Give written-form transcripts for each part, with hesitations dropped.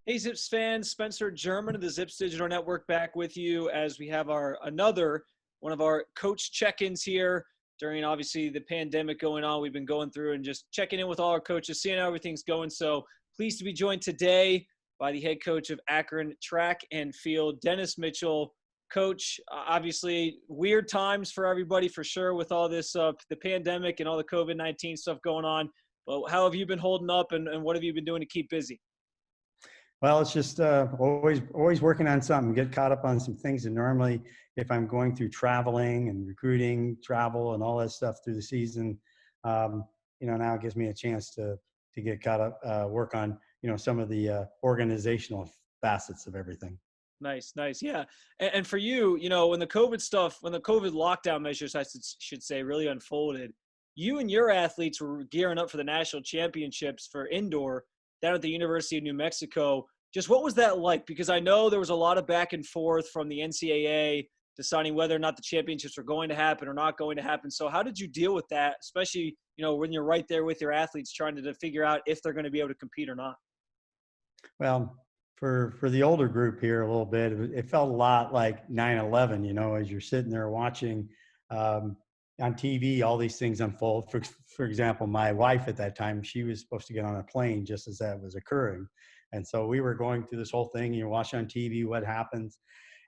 Hey Zips fans, Spencer German of the Zips Digital Network back with you as we have one of our coach check-ins here during obviously the pandemic going on. We've been going through and just checking in with all our coaches, seeing how everything's going. So pleased to be joined today by the head coach of Akron Track and Field, Dennis Mitchell. Coach, obviously weird times for everybody for sure with all this the pandemic and all the COVID-19 stuff going on. But how have you been holding up and what have you been doing to keep busy? Well, it's just always working on something. Get caught up on some things that normally, if I'm going through traveling and recruiting, travel, and all that stuff through the season, now it gives me a chance to get caught up, work on some of the organizational facets of everything. Nice, nice. Yeah. And for you, when the COVID lockdown measures, should say, really unfolded, you and your athletes were gearing up for the national championships for indoor down at the University of New Mexico. Just what was that like? Because I know there was a lot of back and forth from the NCAA deciding whether or not the championships were going to happen or not going to happen. So how did you deal with that, especially, when you're right there with your athletes trying to figure out if they're going to be able to compete or not? Well, for the older group here a little bit, it felt a lot like 9/11. As you're sitting there watching on TV all these things unfold. For example, my wife at that time, she was supposed to get on a plane just as that was occurring, and so we were going through this whole thing. You watch on TV what happens,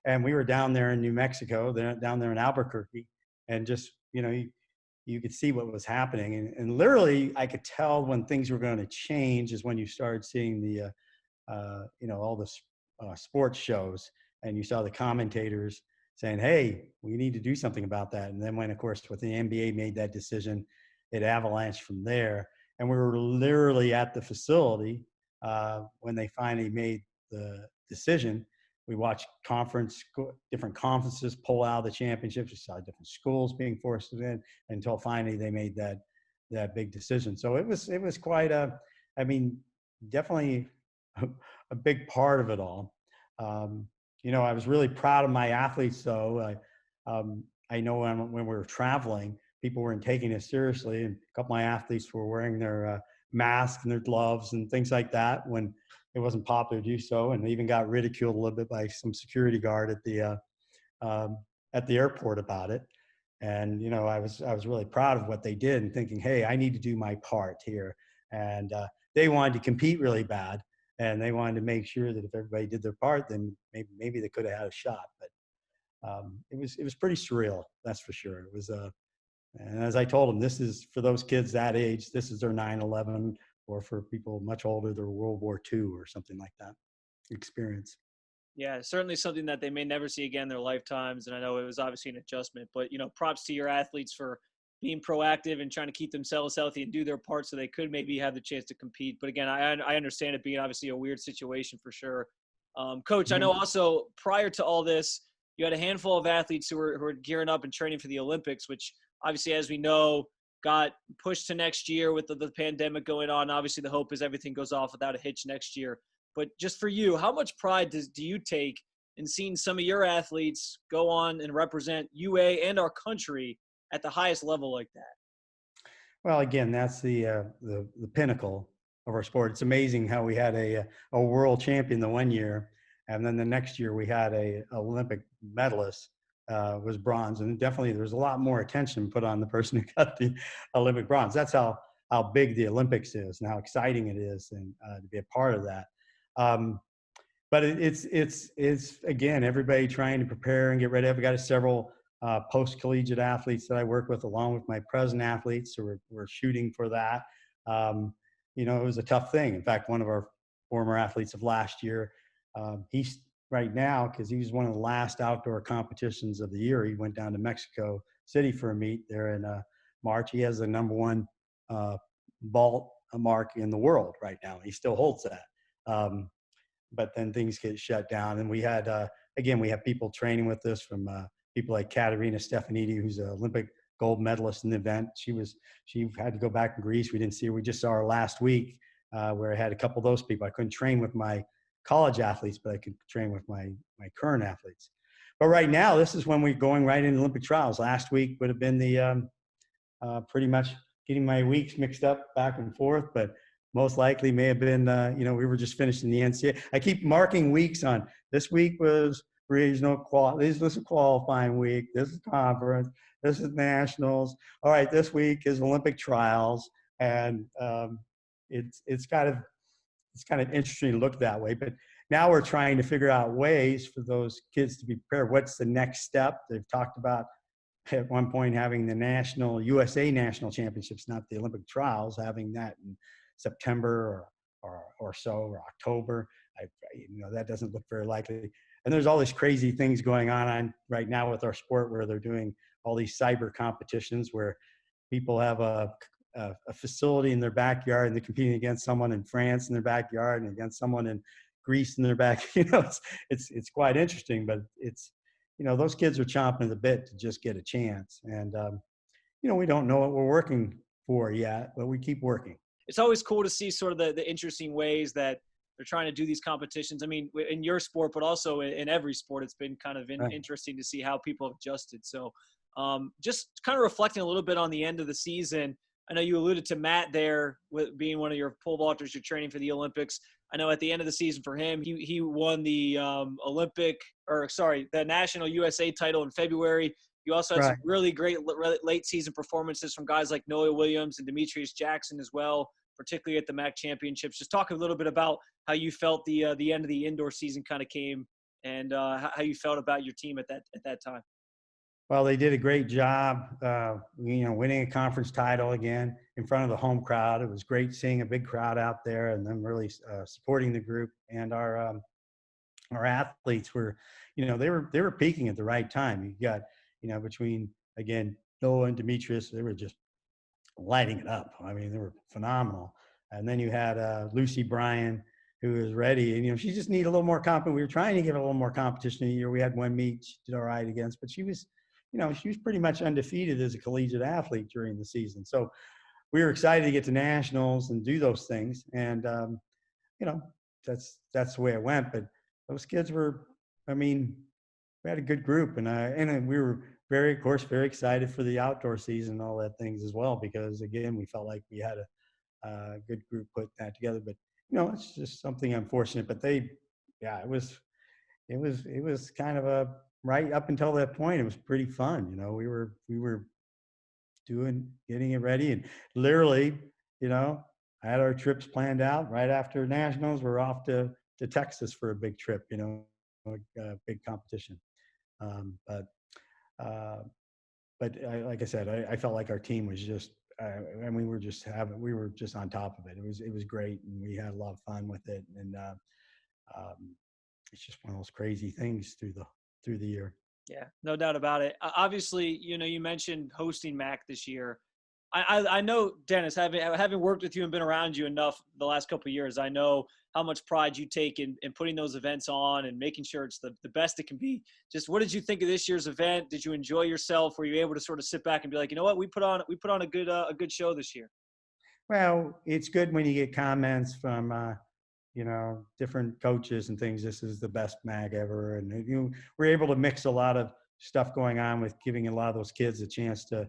and we were down there in New Mexico, down there in Albuquerque, and just you could see what was happening, and literally I could tell when things were going to change is when you started seeing the all the sports shows, and you saw the commentators saying, "Hey, we need to do something about that." And then when, of course, with the NBA made that decision, it avalanche from there. And we were literally at the facility when they finally made the decision. We watched different conferences pull out of the championships. We saw different schools being forced in until finally they made that big decision. So it was quite definitely a big part of it all. I was really proud of my athletes, though. I know when we were traveling, people weren't taking it seriously, and a couple of my athletes were wearing their masks and their gloves and things like that when it wasn't popular to do so, and they even got ridiculed a little bit by some security guard at the airport about it. And I was really proud of what they did and thinking, hey, I need to do my part here. And they wanted to compete really bad, and they wanted to make sure that if everybody did their part, then maybe they could have had a shot. But it was pretty surreal, that's for sure. It was and as I told them, this is for those kids that age, this is their 9/11, or for people much older, their World War II or something like that experience. Yeah, certainly something that they may never see again in their lifetimes. And I know it was obviously an adjustment, but props to your athletes for being proactive and trying to keep themselves healthy and do their part so they could maybe have the chance to compete. But again, I understand it being obviously a weird situation for sure. Coach, I know Mhm. also prior to all this, you had a handful of athletes who were gearing up and training for the Olympics, which obviously, as we know, got pushed to next year with the pandemic going on. Obviously, the hope is everything goes off without a hitch next year. But just for you, how much pride do you take in seeing some of your athletes go on and represent UA and our country at the highest level like that? Well, again, that's the pinnacle of our sport. It's amazing how we had a world champion the one year, and then the next year we had a Olympic medalist, was bronze, and definitely there was a lot more attention put on the person who got the Olympic bronze. That's how big the Olympics is and how exciting it is, and to be a part of that. Um, but it's again, everybody trying to prepare and get ready. I've got several post collegiate athletes that I work with, along with my present athletes, so we're shooting for that. Um, it was a tough thing. In fact, one of our former athletes of last year, he's right now, because he was one of the last outdoor competitions of the year. He went down to Mexico City for a meet there in March. He has the number one vault mark in the world right now. He still holds that. But then things get shut down. And we had, again, we have people training with us from people like Katerina Stefanidi, who's an Olympic gold medalist in the event. She had to go back to Greece. We didn't see her. We just saw her last week, where I had a couple of those people. I couldn't train with my college athletes, but I could train with my current athletes. But right now, this is when we're going right into Olympic trials. Last week would have been the pretty much getting my weeks mixed up back and forth, but most likely may have been, we were just finishing the NCAA. I keep marking weeks on this week was this was a qualifying week. This is conference. This is nationals. All right, this week is Olympic trials, and it's kind of interesting to look that way. But now we're trying to figure out ways for those kids to be prepared. What's the next step? They've talked about at one point having the USA national championships, not the Olympic trials, having that in September or so, or October. That doesn't look very likely. And there's all these crazy things going on right now with our sport, where they're doing all these cyber competitions where people have a facility in their backyard and they're competing against someone in France in their backyard and against someone in Greece in their back. It's quite interesting, but it's, those kids are chomping at the bit to just get a chance. And, we don't know what we're working for yet, but we keep working. It's always cool to see sort of the interesting ways that they're trying to do these competitions. I mean, in your sport, but also in every sport, it's been kind of Right. interesting to see how people have adjusted. So just kind of reflecting a little bit on the end of the season. I know you alluded to Matt there with being one of your pole vaulters you're training for the Olympics. I know at the end of the season for him, he won the the National USA title in February. You also had some Right. really great late season performances from guys like Noah Williams and Demetrius Jackson as well, particularly at the MAC championships. Just talk a little bit about how you felt the end of the indoor season kind of came, and how you felt about your team at that time. Well, they did a great job, winning a conference title again in front of the home crowd. It was great seeing a big crowd out there and them really supporting the group. And our athletes were, they were peaking at the right time. You got, between, again, Noah and Demetrius, they were just lighting it up. I mean, they were phenomenal. And then you had Lucy Bryan, who was ready. And, she just needed a little more competition. We were trying to give her a little more competition in a year. We had one meet she did all right against, but she was pretty much undefeated as a collegiate athlete during the season. So we were excited to get to nationals and do those things. And, that's the way it went. But those kids were, we had a good group, and we were of course, very excited for the outdoor season and all that things as well, because again, we felt like we had a good group put that together. But, it's just something unfortunate, but it was kind of right up until that point, it was pretty fun. We were getting it ready, and literally, I had our trips planned out right after nationals. We're off to Texas for a big trip, a big competition. But like I said, I felt like our team was just, and we were just on top of it. It was great, and we had a lot of fun with it. And it's just one of those crazy things through the year. Yeah, no doubt about it. Obviously, you mentioned hosting MAC this year. I know, Dennis, having worked with you and been around you enough the last couple of years, I know how much pride you take in putting those events on and making sure it's the best it can be. Just what did you think of this year's event? Did you enjoy yourself? Were you able to sort of sit back and be like, you know what, we put on a good show this year? Well, it's good when you get comments from different coaches and things. This is the best MAG ever, and we're able to mix a lot of stuff going on with giving a lot of those kids a chance to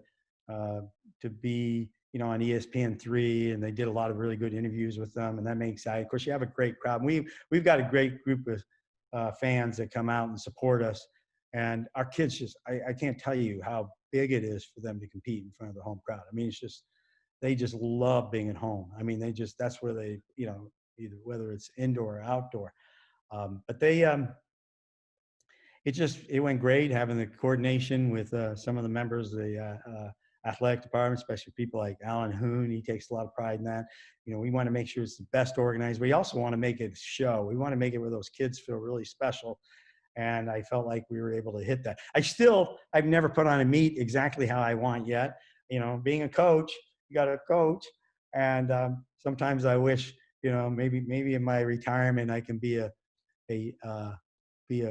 be on ESPN3, and they did a lot of really good interviews with them, and that makes exciting. Of course, you have a great crowd. We've got a great group of fans that come out and support us, and our kids I can't tell you how big it is for them to compete in front of the home crowd. It's just they just love being at home. That's where they either whether it's indoor or outdoor. But it went great having the coordination with some of the members of the athletic department, especially people like Alan Hoon. He takes a lot of pride in that. We want to make sure it's the best organized. We also want to make it show. We want to make it where those kids feel really special. And I felt like we were able to hit that. I've never put on a meet exactly how I want yet. Being a coach, you got to coach. And sometimes I wish, maybe in my retirement, I can be a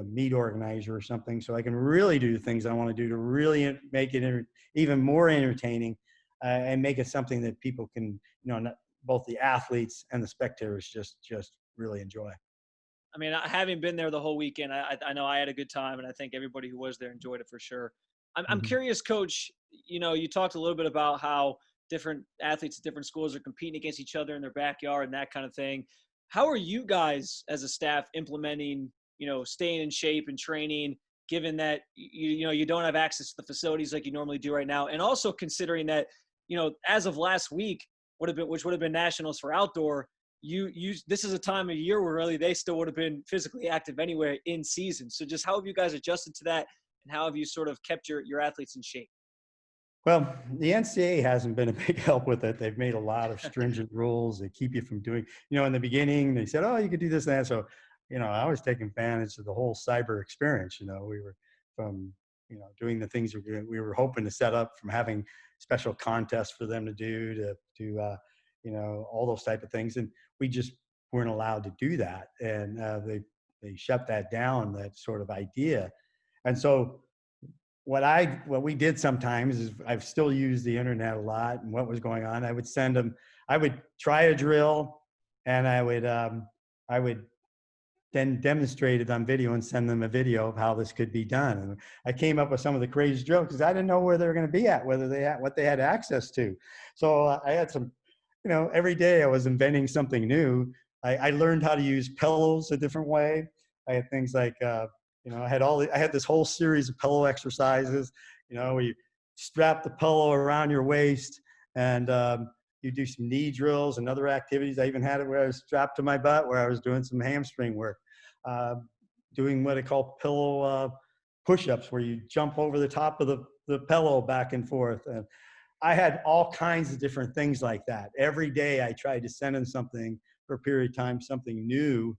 meet organizer or something, so I can really do the things I want to do to really make it even more entertaining, and make it something that people can, both the athletes and the spectators just really enjoy. Having been there the whole weekend, I know I had a good time, and I think everybody who was there enjoyed it for sure. I'm Mhm. curious, Coach. You talked a little bit about how different athletes at different schools are competing against each other in their backyard and that kind of thing. How are you guys as a staff implementing, staying in shape and training, given that you don't have access to the facilities like you normally do right now, and also considering that as of last week which would have been nationals for outdoor, this is a time of year where really they still would have been physically active anyway in season. So just how have you guys adjusted to that, and how have you sort of kept your athletes in shape? Well, the NCAA hasn't been a big help with it. They've made a lot of stringent rules that keep you from doing, in the beginning they said, oh, you could do this and that. So, I was taking advantage of the whole cyber experience. We were from, doing the things we were hoping to set up, from having special contests for them to do all those type of things. And we just weren't allowed to do that. And they shut that down, that sort of idea. And so what we did sometimes is, I've still used the internet a lot, and what was going on, I would try a drill, and I would then demonstrate it on video and send them a video of how this could be done. And I came up with some of the crazy drills because I didn't know where they were going to be at, what they had access to. So I had some, every day I was inventing something new. I learned how to use pillows a different way. I had things like, I had this whole series of pillow exercises, where you strap the pillow around your waist, and you do some knee drills and other activities. I even had it where I was strapped to my butt, where I was doing some hamstring work, doing what I call pillow push-ups, where you jump over the top of the pillow back and forth. And I had all kinds of different things like that. Every day I tried to send in something for a period of time, something new,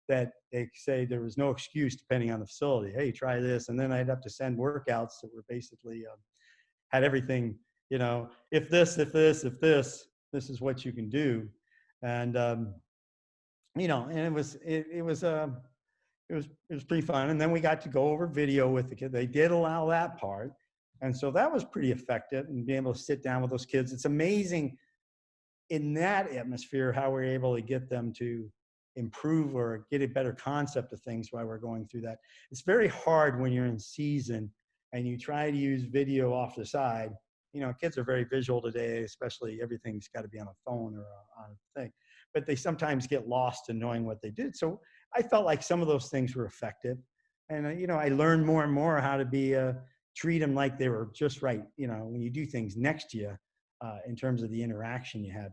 that they say there was no excuse, depending on the facility. Hey, try this. And then I'd have to send workouts that were basically had everything, if this, this is what you can do. And, and it was pretty fun. And then we got to go over video with the kids. They did allow that part. And so that was pretty effective, and being able to sit down with those kids. It's amazing in that atmosphere how we're able to get them to improve or get a better concept of things while we're going through that. It's very hard when you're in season and you try to use video off the side. Kids are very visual today, especially everything's got to be on a phone or on a thing, but they sometimes get lost in knowing what they did. So I felt like some of those things were effective. And, I learned more and more how to treat them like they were just right. When you do things next to you, in terms of the interaction you had,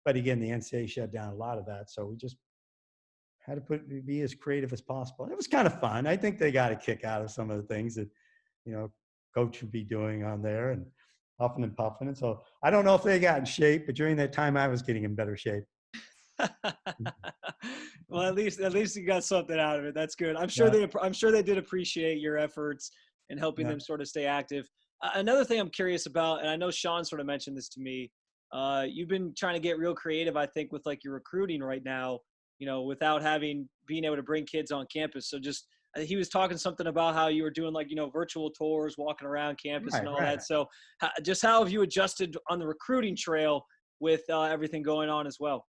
but again, the NCAA shut down a lot of that. So we just had to be as creative as possible. And it was kind of fun. I think they got a kick out of some of the things that, coach would be doing on there, and huffing and puffing. And so I don't know if they got in shape, but during that time I was getting in better shape. Well, at least you got something out of it. That's good. I'm sure they did appreciate your efforts in helping them sort of stay active. Another thing I'm curious about, and I know Sean sort of mentioned this to me, you've been trying to get real creative, I think, with like your recruiting right now, without being able to bring kids on campus. So just, he was talking something about how you were doing like, virtual tours, walking around campus and all that. So just how have you adjusted on the recruiting trail with everything going on as well?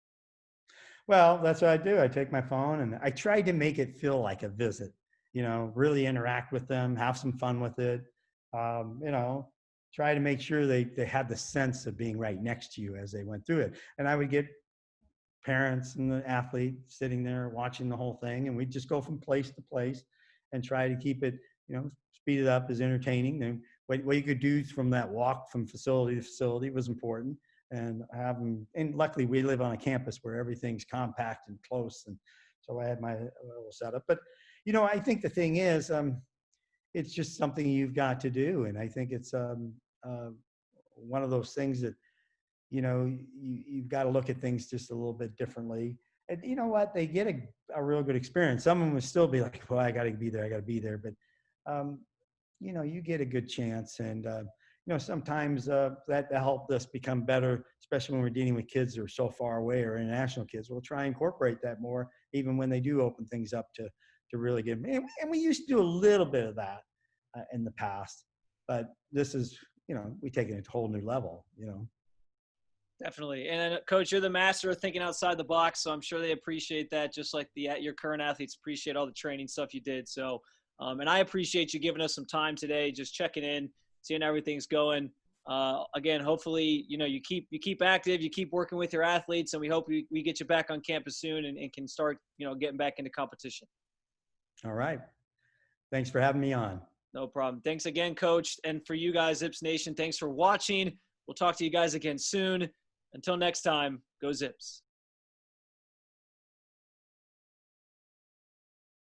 Well, that's what I do. I take my phone and I try to make it feel like a visit, really interact with them, have some fun with it. Try to make sure they had the sense of being right next to you as they went through it. And I would get parents and the athlete sitting there watching the whole thing, and we'd just go from place to place and try to keep it, speed it up, as entertaining. And what you could do from that walk from facility to facility was important. And and luckily we live on a campus where everything's compact and close. And so I had my little setup. But, I think the thing is, it's just something you've got to do. And I think it's one of those things that, you've got to look at things just a little bit differently. And you know what? They get a real good experience. Some of them would still be like, well, I got to be there. But, you get a good chance. And, sometimes that helped us become better, especially when we're dealing with kids that are so far away, or international kids. We'll try and incorporate that more, even when they do open things up to really get them. And we used to do a little bit of that in the past, but this is, we take it to a whole new level, Definitely. And Coach, you're the master of thinking outside the box, so I'm sure they appreciate that, just like your current athletes appreciate all the training stuff you did. So, and I appreciate you giving us some time today, just checking in, seeing how everything's going. Again, hopefully, you keep active, you keep working with your athletes, and we hope we get you back on campus soon and can start, getting back into competition. All right. Thanks for having me on. No problem. Thanks again, Coach. And for you guys, Zips Nation, thanks for watching. We'll talk to you guys again soon. Until next time, go Zips.